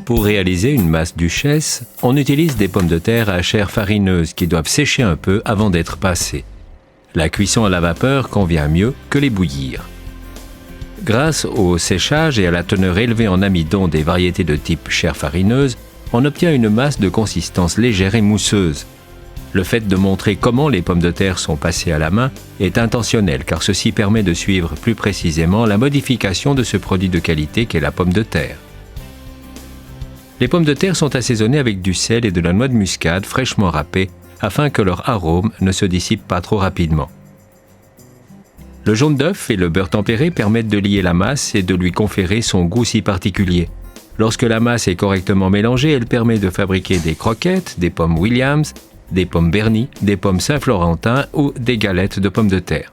Pour réaliser une masse duchesse, on utilise des pommes de terre à chair farineuse qui doivent sécher un peu avant d'être passées. La cuisson à la vapeur convient mieux que les bouillir. Grâce au séchage et à la teneur élevée en amidon des variétés de type chair farineuse, on obtient une masse de consistance légère et mousseuse. Le fait de montrer comment les pommes de terre sont passées à la main est intentionnel car ceci permet de suivre plus précisément la modification de ce produit de qualité qu'est la pomme de terre. Les pommes de terre sont assaisonnées avec du sel et de la noix de muscade fraîchement râpée afin que leur arôme ne se dissipe pas trop rapidement. Le jaune d'œuf et le beurre tempéré permettent de lier la masse et de lui conférer son goût si particulier. Lorsque la masse est correctement mélangée, elle permet de fabriquer des croquettes, des pommes Williams, des pommes Bernie, des pommes Saint-Florentin ou des galettes de pommes de terre.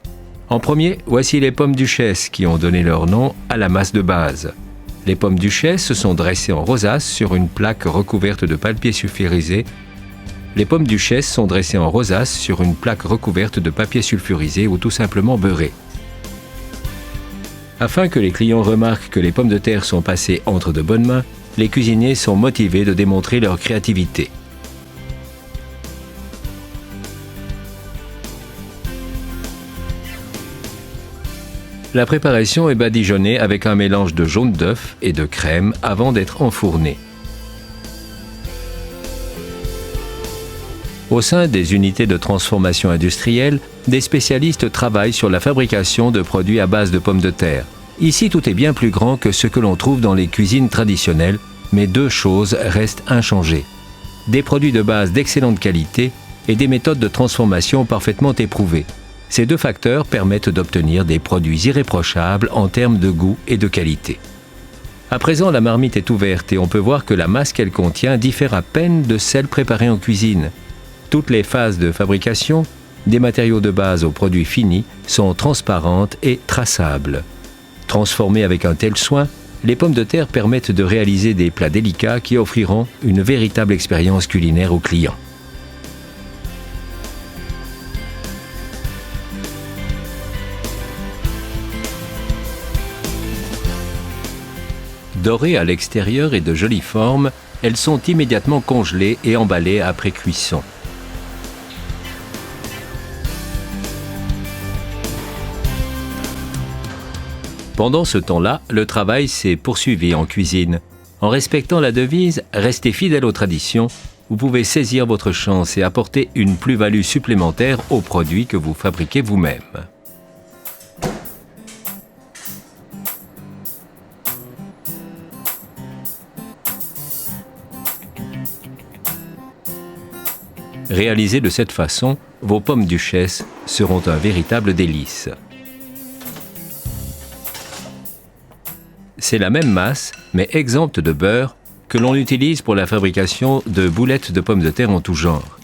En premier, voici les pommes duchesse qui ont donné leur nom à la masse de base. Les pommes duchesse sont dressées en rosace sur une plaque recouverte de papier sulfurisé. Les pommes duchesse sont dressées en rosace sur une plaque recouverte de papier sulfurisé ou tout simplement beurré. Afin que les clients remarquent que les pommes de terre sont passées entre de bonnes mains, les cuisiniers sont motivés de démontrer leur créativité. La préparation est badigeonnée avec un mélange de jaune d'œuf et de crème avant d'être enfournée. Au sein des unités de transformation industrielle, des spécialistes travaillent sur la fabrication de produits à base de pommes de terre. Ici, tout est bien plus grand que ce que l'on trouve dans les cuisines traditionnelles, mais deux choses restent inchangées. Des produits de base d'excellente qualité et des méthodes de transformation parfaitement éprouvées. Ces deux facteurs permettent d'obtenir des produits irréprochables en termes de goût et de qualité. À présent, la marmite est ouverte et on peut voir que la masse qu'elle contient diffère à peine de celle préparée en cuisine. Toutes les phases de fabrication, des matériaux de base aux produits finis, sont transparentes et traçables. Transformées avec un tel soin, les pommes de terre permettent de réaliser des plats délicats qui offriront une véritable expérience culinaire aux clients. Dorées à l'extérieur et de jolie forme, elles sont immédiatement congelées et emballées après cuisson. Pendant ce temps-là, le travail s'est poursuivi en cuisine. En respectant la devise « Restez fidèle aux traditions », vous pouvez saisir votre chance et apporter une plus-value supplémentaire aux produits que vous fabriquez vous-même. Réalisées de cette façon, vos pommes duchesse seront un véritable délice. C'est la même masse, mais exempte de beurre, que l'on utilise pour la fabrication de boulettes de pommes de terre en tout genre.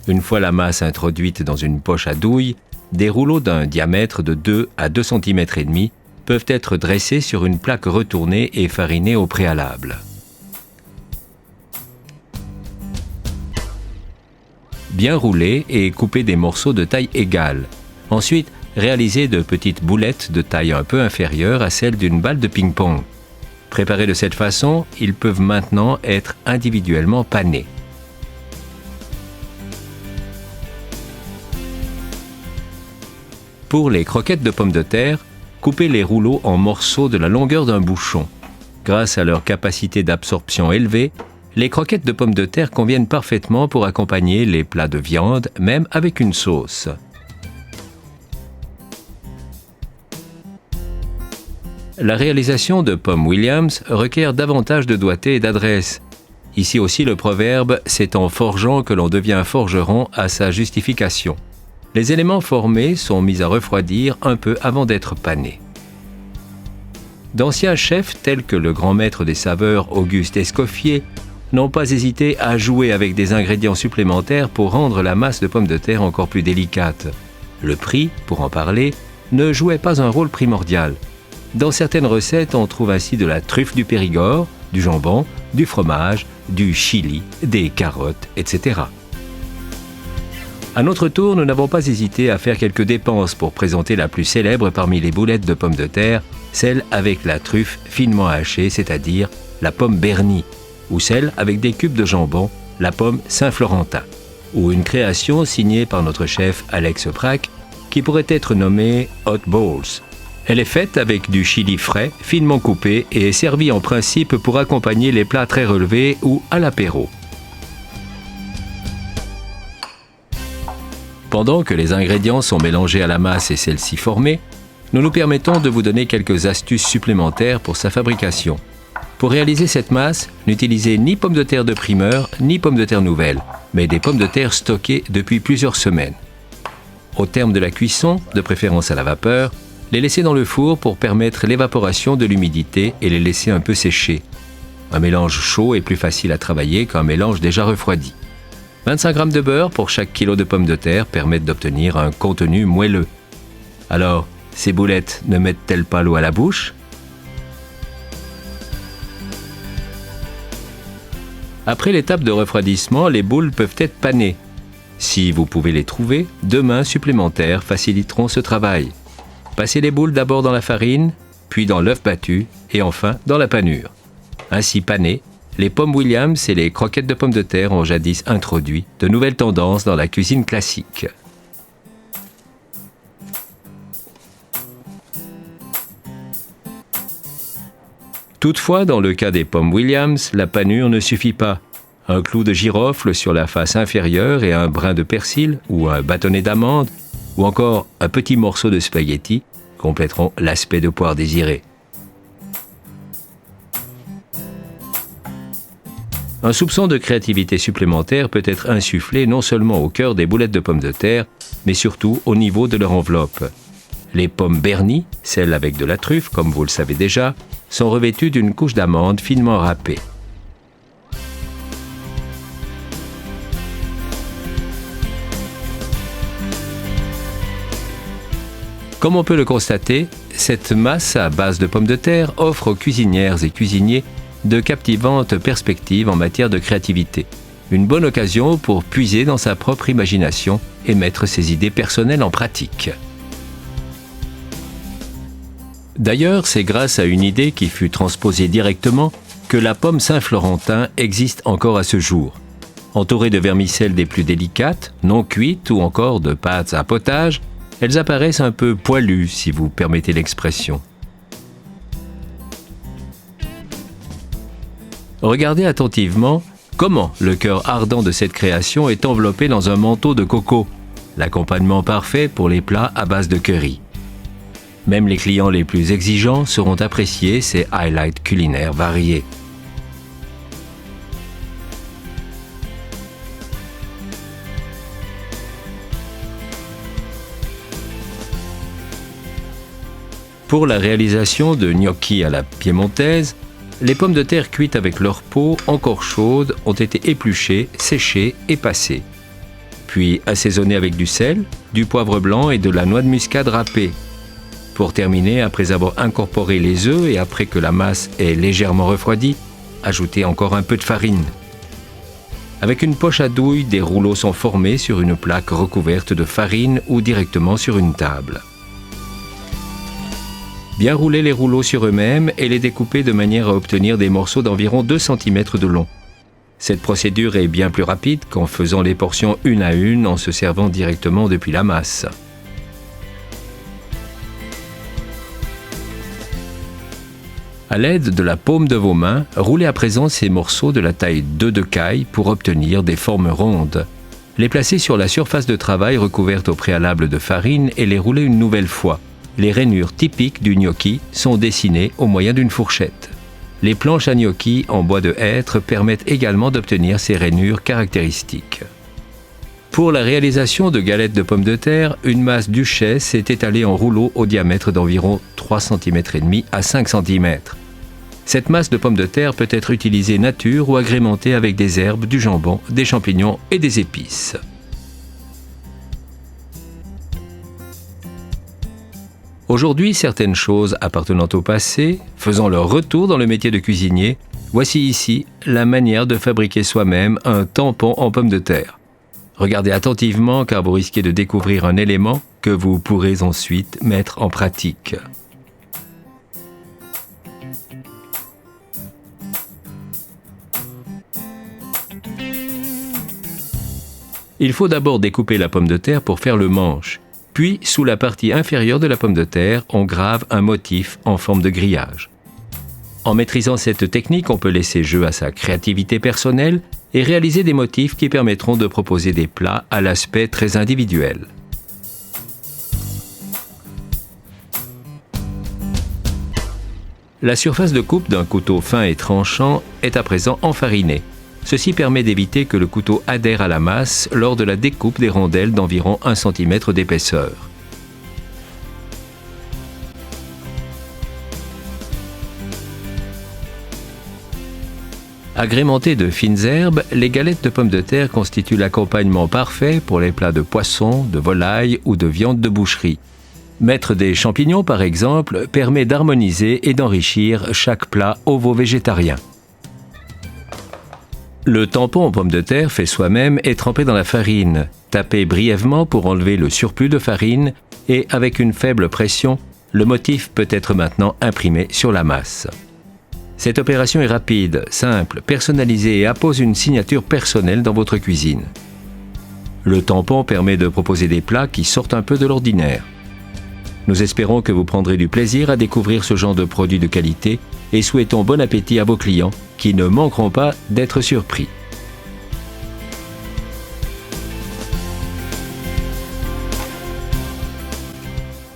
Une fois la masse introduite dans une poche à douille, des rouleaux d'un diamètre de 2 à 2,5 cm peuvent être dressés sur une plaque retournée et farinée au préalable. Bien rouler et couper des morceaux de taille égale. Ensuite, réaliser de petites boulettes de taille un peu inférieure à celle d'une balle de ping-pong. Préparés de cette façon, ils peuvent maintenant être individuellement panés. Pour les croquettes de pommes de terre, coupez les rouleaux en morceaux de la longueur d'un bouchon. Grâce à leur capacité d'absorption élevée, les croquettes de pommes de terre conviennent parfaitement pour accompagner les plats de viande, même avec une sauce. La réalisation de pommes Williams requiert davantage de doigté et d'adresse. Ici aussi le proverbe « c'est en forgeant que l'on devient forgeron » a sa justification. Les éléments formés sont mis à refroidir un peu avant d'être panés. D'anciens chefs tels que le grand maître des saveurs Auguste Escoffier n'ont pas hésité à jouer avec des ingrédients supplémentaires pour rendre la masse de pommes de terre encore plus délicate. Le prix, pour en parler, ne jouait pas un rôle primordial. Dans certaines recettes, on trouve ainsi de la truffe du Périgord, du jambon, du fromage, du chili, des carottes, etc. À notre tour, nous n'avons pas hésité à faire quelques dépenses pour présenter la plus célèbre parmi les boulettes de pommes de terre, celle avec la truffe finement hachée, c'est-à-dire la pomme Bernie. ou celle avec des cubes de jambon, la pomme Saint-Florentin, ou une création signée par notre chef Alex Prack qui pourrait être nommée Hot Balls. Elle est faite avec du chili frais, finement coupé et est servie en principe pour accompagner les plats très relevés ou à l'apéro. Pendant que les ingrédients sont mélangés à la masse et celle-ci formée, nous nous permettons de vous donner quelques astuces supplémentaires pour sa fabrication. Pour réaliser cette masse, n'utilisez ni pommes de terre de primeur, ni pommes de terre nouvelles, mais des pommes de terre stockées depuis plusieurs semaines. Au terme de la cuisson, de préférence à la vapeur, les laisser dans le four pour permettre l'évaporation de l'humidité et les laisser un peu sécher. Un mélange chaud est plus facile à travailler qu'un mélange déjà refroidi. 25 g de beurre pour chaque kilo de pommes de terre permettent d'obtenir un contenu moelleux. Alors, ces boulettes ne mettent-elles pas l'eau à la bouche? Après l'étape de refroidissement, les boules peuvent être panées. Si vous pouvez les trouver, 2 mains supplémentaires faciliteront ce travail. Passez les boules d'abord dans la farine, puis dans l'œuf battu et enfin dans la panure. Ainsi panées, les pommes Williams et les croquettes de pommes de terre ont jadis introduit de nouvelles tendances dans la cuisine classique. Toutefois, dans le cas des pommes Williams, la panure ne suffit pas. Un clou de girofle sur la face inférieure et un brin de persil ou un bâtonnet d'amande ou encore un petit morceau de spaghetti compléteront l'aspect de poire désiré. Un soupçon de créativité supplémentaire peut être insufflé non seulement au cœur des boulettes de pommes de terre, mais surtout au niveau de leur enveloppe. Les pommes Bernie, celles avec de la truffe, comme vous le savez déjà, sont revêtues d'une couche d'amandes finement râpée. Comme on peut le constater, cette masse à base de pommes de terre offre aux cuisinières et cuisiniers de captivantes perspectives en matière de créativité. Une bonne occasion pour puiser dans sa propre imagination et mettre ses idées personnelles en pratique. D'ailleurs, c'est grâce à une idée qui fut transposée directement que la pomme Saint-Florentin existe encore à ce jour. Entourées de vermicelles des plus délicates, non cuites ou encore de pâtes à potage, elles apparaissent un peu poilues, si vous permettez l'expression. Regardez attentivement comment le cœur ardent de cette création est enveloppé dans un manteau de coco, l'accompagnement parfait pour les plats à base de curry. Même les clients les plus exigeants sauront apprécier ces highlights culinaires variés. Pour la réalisation de gnocchis à la piémontaise, les pommes de terre cuites avec leur peau encore chaude ont été épluchées, séchées et passées. Puis assaisonnées avec du sel, du poivre blanc et de la noix de muscade râpée. Pour terminer, après avoir incorporé les œufs et après que la masse est légèrement refroidie, ajoutez encore un peu de farine. Avec une poche à douille, des rouleaux sont formés sur une plaque recouverte de farine ou directement sur une table. Bien rouler les rouleaux sur eux-mêmes et les découper de manière à obtenir des morceaux d'environ 2 cm de long. Cette procédure est bien plus rapide qu'en faisant les portions une à une en se servant directement depuis la masse. À l'aide de la paume de vos mains, roulez à présent ces morceaux de la taille 2 de caille pour obtenir des formes rondes. Les placer sur la surface de travail recouverte au préalable de farine et les rouler une nouvelle fois. Les rainures typiques du gnocchi sont dessinées au moyen d'une fourchette. Les planches à gnocchi en bois de hêtre permettent également d'obtenir ces rainures caractéristiques. Pour la réalisation de galettes de pommes de terre, une masse duchesse est étalée en rouleau au diamètre d'environ 3,5 cm à 5 cm. Cette masse de pommes de terre peut être utilisée nature ou agrémentée avec des herbes, du jambon, des champignons et des épices. Aujourd'hui, certaines choses appartenant au passé, faisant leur retour dans le métier de cuisinier, voici ici la manière de fabriquer soi-même un tampon en pommes de terre. Regardez attentivement car vous risquez de découvrir un élément que vous pourrez ensuite mettre en pratique. Il faut d'abord découper la pomme de terre pour faire le manche. Puis, sous la partie inférieure de la pomme de terre, on grave un motif en forme de grillage. En maîtrisant cette technique, on peut laisser jeu à sa créativité personnelle et réaliser des motifs qui permettront de proposer des plats à l'aspect très individuel. La surface de coupe d'un couteau fin et tranchant est à présent enfarinée. Ceci permet d'éviter que le couteau adhère à la masse lors de la découpe des rondelles d'environ 1 cm d'épaisseur. Agrémentées de fines herbes, les galettes de pommes de terre constituent l'accompagnement parfait pour les plats de poisson, de volaille ou de viande de boucherie. Mettre des champignons, par exemple, permet d'harmoniser et d'enrichir chaque plat ovo-végétarien. Le tampon aux pommes de terre fait soi-même est trempé dans la farine. Tapez brièvement pour enlever le surplus de farine et, avec une faible pression, le motif peut être maintenant imprimé sur la masse. Cette opération est rapide, simple, personnalisée et appose une signature personnelle dans votre cuisine. Le tampon permet de proposer des plats qui sortent un peu de l'ordinaire. Nous espérons que vous prendrez du plaisir à découvrir ce genre de produits de qualité et souhaitons bon appétit à vos clients qui ne manqueront pas d'être surpris.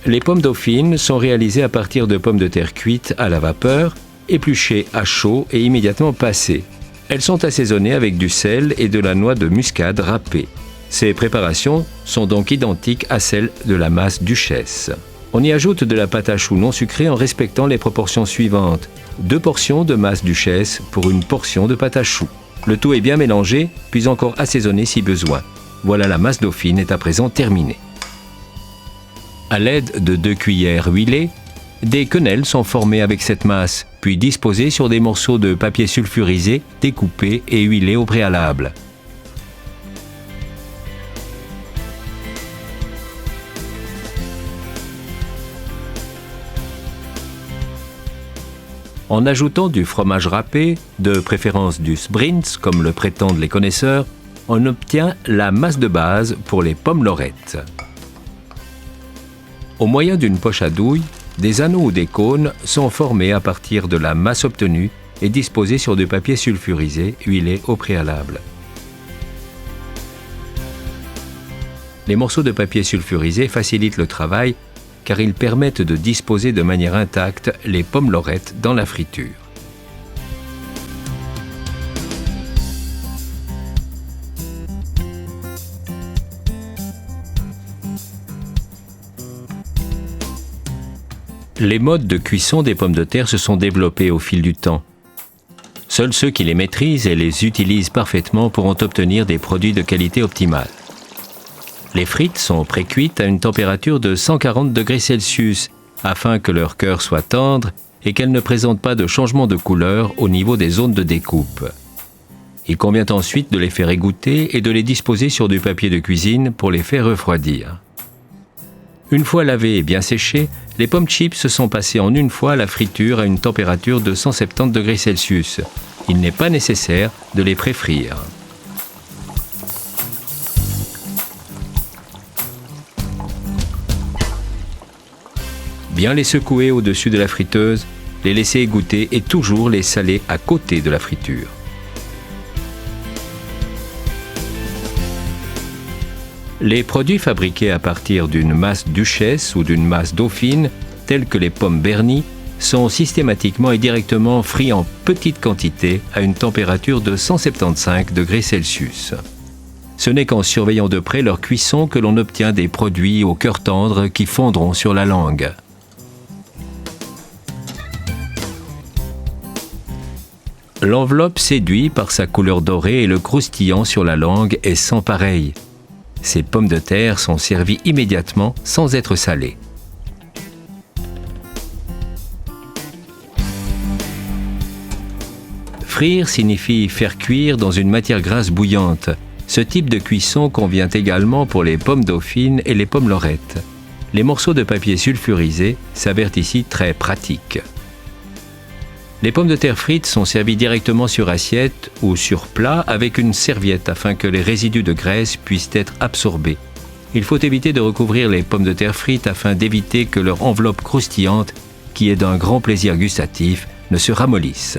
Les pommes dauphines sont réalisées à partir de pommes de terre cuites à la vapeur, épluchées à chaud et immédiatement passées. Elles sont assaisonnées avec du sel et de la noix de muscade râpée. Ces préparations sont donc identiques à celles de la masse duchesse. On y ajoute de la pâte à choux non sucrée en respectant les proportions suivantes. 2 portions de masse duchesse pour une portion de pâte à choux. Le tout est bien mélangé, puis encore assaisonné si besoin. Voilà, la masse dauphine est à présent terminée. À l'aide de 2 cuillères huilées, des quenelles sont formées avec cette masse, puis disposées sur des morceaux de papier sulfurisé, découpés et huilés au préalable. En ajoutant du fromage râpé, de préférence du Sbrinz comme le prétendent les connaisseurs, on obtient la masse de base pour les pommes lorettes. Au moyen d'une poche à douille, des anneaux ou des cônes sont formés à partir de la masse obtenue et disposés sur du papier sulfurisé huilé au préalable. Les morceaux de papier sulfurisé facilitent le travail car ils permettent de disposer de manière intacte les pommes lorettes dans la friture. Les modes de cuisson des pommes de terre se sont développés au fil du temps. Seuls ceux qui les maîtrisent et les utilisent parfaitement pourront obtenir des produits de qualité optimale. Les frites sont pré-cuites à une température de 140 degrés Celsius afin que leur cœur soit tendre et qu'elles ne présentent pas de changement de couleur au niveau des zones de découpe. Il convient ensuite de les faire égoutter et de les disposer sur du papier de cuisine pour les faire refroidir. Une fois lavées et bien séchées, les pommes chips sont passées en une fois à la friture à une température de 170 degrés Celsius. Il n'est pas nécessaire de les pré-frire. Bien les secouer au-dessus de la friteuse, les laisser égoutter et toujours les saler à côté de la friture. Les produits fabriqués à partir d'une masse duchesse ou d'une masse dauphine, tels que les pommes bernies, sont systématiquement et directement frits en petite quantité à une température de 175 degrés Celsius. Ce n'est qu'en surveillant de près leur cuisson que l'on obtient des produits au cœur tendre qui fondront sur la langue. L'enveloppe séduit par sa couleur dorée et le croustillant sur la langue est sans pareil. Ces pommes de terre sont servies immédiatement sans être salées. Frire signifie faire cuire dans une matière grasse bouillante. Ce type de cuisson convient également pour les pommes dauphines et les pommes lorettes. Les morceaux de papier sulfurisé s'avèrent ici très pratiques. Les pommes de terre frites sont servies directement sur assiette ou sur plat avec une serviette afin que les résidus de graisse puissent être absorbés. Il faut éviter de recouvrir les pommes de terre frites afin d'éviter que leur enveloppe croustillante, qui est d'un grand plaisir gustatif, ne se ramollisse.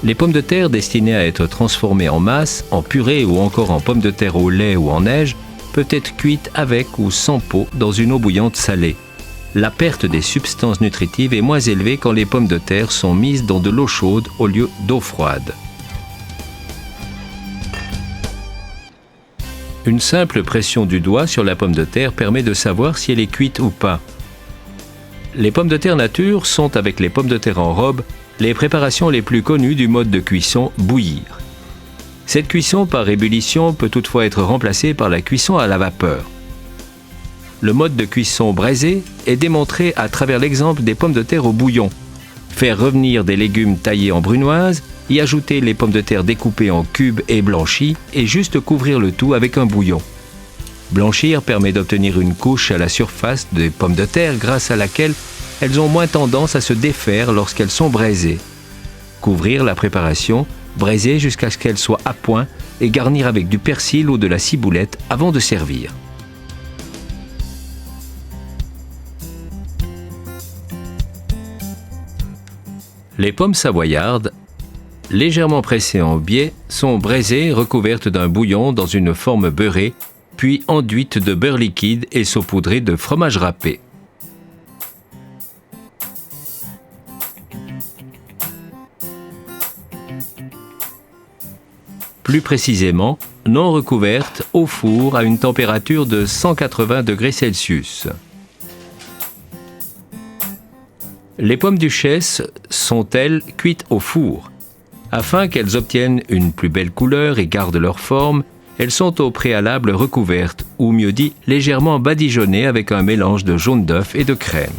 Les pommes de terre destinées à être transformées en masse, en purée ou encore en pommes de terre au lait ou en neige peuvent être cuites avec ou sans peau dans une eau bouillante salée. La perte des substances nutritives est moins élevée quand les pommes de terre sont mises dans de l'eau chaude au lieu d'eau froide. Une simple pression du doigt sur la pomme de terre permet de savoir si elle est cuite ou pas. Les pommes de terre nature sont, avec les pommes de terre en robe, les préparations les plus connues du mode de cuisson bouillir. Cette cuisson par ébullition peut toutefois être remplacée par la cuisson à la vapeur. Le mode de cuisson braisé est démontré à travers l'exemple des pommes de terre au bouillon. Faire revenir des légumes taillés en brunoise, y ajouter les pommes de terre découpées en cubes et blanchies et juste couvrir le tout avec un bouillon. Blanchir permet d'obtenir une couche à la surface des pommes de terre grâce à laquelle elles ont moins tendance à se défaire lorsqu'elles sont braisées. Couvrir la préparation, braiser jusqu'à ce qu'elle soit à point et garnir avec du persil ou de la ciboulette avant de servir. Les pommes savoyardes, légèrement pressées en biais, sont braisées recouvertes d'un bouillon dans une forme beurrée, puis enduites de beurre liquide et saupoudrées de fromage râpé. Plus précisément, non recouvertes au four à une température de 180 degrés Celsius. Les pommes duchesse sont, elles, cuites au four. Afin qu'elles obtiennent une plus belle couleur et gardent leur forme, elles sont au préalable recouvertes, ou mieux dit, légèrement badigeonnées avec un mélange de jaune d'œuf et de crème.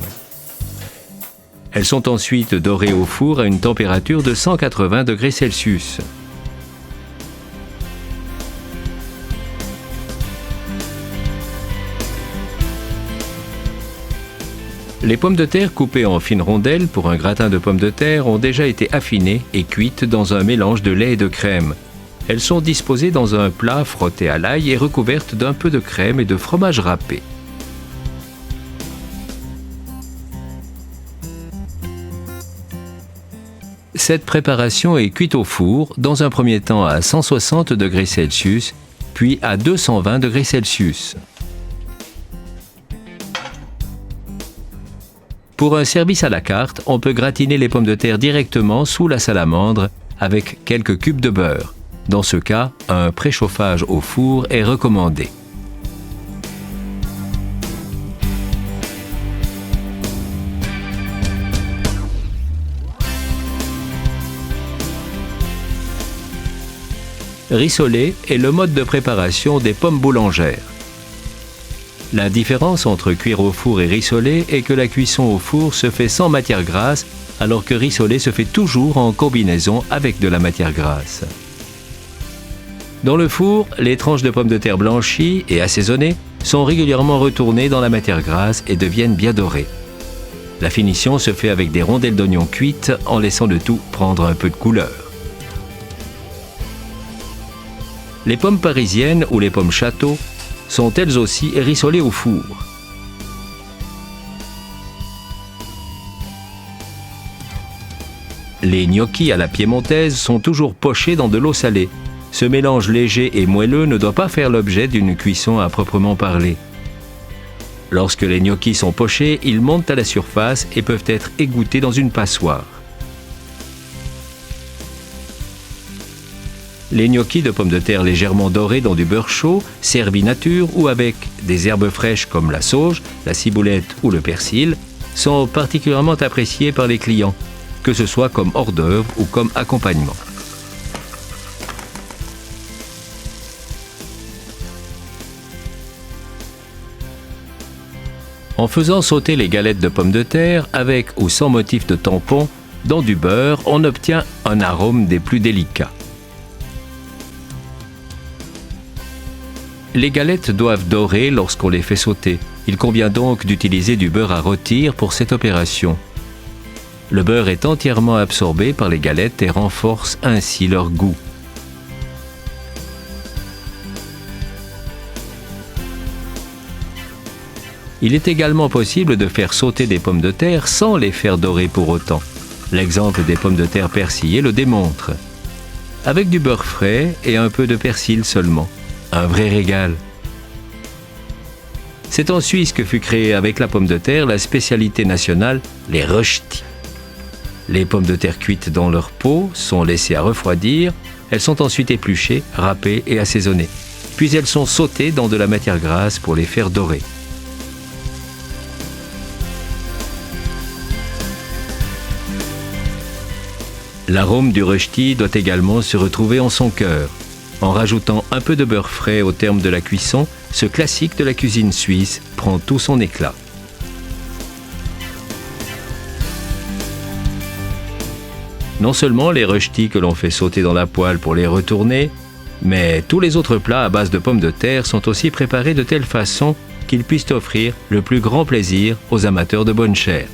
Elles sont ensuite dorées au four à une température de 180 degrés Celsius. Les pommes de terre coupées en fines rondelles pour un gratin de pommes de terre ont déjà été affinées et cuites dans un mélange de lait et de crème. Elles sont disposées dans un plat frotté à l'ail et recouvertes d'un peu de crème et de fromage râpé. Cette préparation est cuite au four, dans un premier temps à 160 degrés Celsius, puis à 220 degrés Celsius. Pour un service à la carte, on peut gratiner les pommes de terre directement sous la salamandre avec quelques cubes de beurre. Dans ce cas, un préchauffage au four est recommandé. Rissoler est le mode de préparation des pommes boulangères. La différence entre cuire au four et rissoler est que la cuisson au four se fait sans matière grasse, alors que rissoler se fait toujours en combinaison avec de la matière grasse. Dans le four, les tranches de pommes de terre blanchies et assaisonnées sont régulièrement retournées dans la matière grasse et deviennent bien dorées. La finition se fait avec des rondelles d'oignons cuites en laissant le tout prendre un peu de couleur. Les pommes parisiennes ou les pommes château sont elles aussi rissolées au four. Les gnocchis à la piémontaise sont toujours pochés dans de l'eau salée. Ce mélange léger et moelleux ne doit pas faire l'objet d'une cuisson à proprement parler. Lorsque les gnocchis sont pochés, ils montent à la surface et peuvent être égouttés dans une passoire. Les gnocchis de pommes de terre légèrement dorés dans du beurre chaud, servis nature ou avec des herbes fraîches comme la sauge, la ciboulette ou le persil, sont particulièrement appréciés par les clients, que ce soit comme hors d'œuvre ou comme accompagnement. En faisant sauter les galettes de pommes de terre, avec ou sans motif de tampon, dans du beurre, on obtient un arôme des plus délicats. Les galettes doivent dorer lorsqu'on les fait sauter. Il convient donc d'utiliser du beurre à rôtir pour cette opération. Le beurre est entièrement absorbé par les galettes et renforce ainsi leur goût. Il est également possible de faire sauter des pommes de terre sans les faire dorer pour autant. L'exemple des pommes de terre persillées le démontre. Avec du beurre frais et un peu de persil seulement. Un vrai régal. C'est en Suisse que fut créée avec la pomme de terre la spécialité nationale, les rösti. Les pommes de terre cuites dans leur peau sont laissées à refroidir. Elles sont ensuite épluchées, râpées et assaisonnées. Puis elles sont sautées dans de la matière grasse pour les faire dorer. L'arôme du rösti doit également se retrouver en son cœur. En rajoutant un peu de beurre frais au terme de la cuisson, ce classique de la cuisine suisse prend tout son éclat. Non seulement les rösti que l'on fait sauter dans la poêle pour les retourner, mais tous les autres plats à base de pommes de terre sont aussi préparés de telle façon qu'ils puissent offrir le plus grand plaisir aux amateurs de bonne chair.